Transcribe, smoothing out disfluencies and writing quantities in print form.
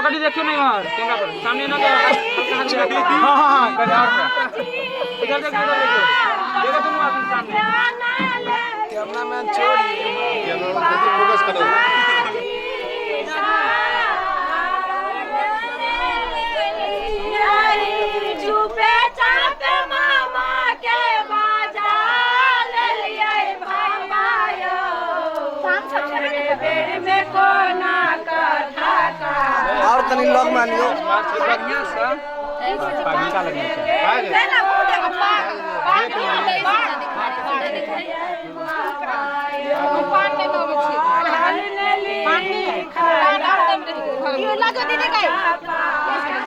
कटी देखियो नहीं यार कैमरा पर सामने ना तो हां गजार पे इधर देखो देखो तुम सामने कैमरामैन छोड़िए कैमरा पर फोकस करो चुपे चापे मामा के बाजा ले लिए भामायो बेर में कोना का ढाका और तनी लॉक मानियो बढ़िया सा पानी का लगना चाहिए है ना वो देखो पानी नो बच्चे पानी ये लगा दीदी गई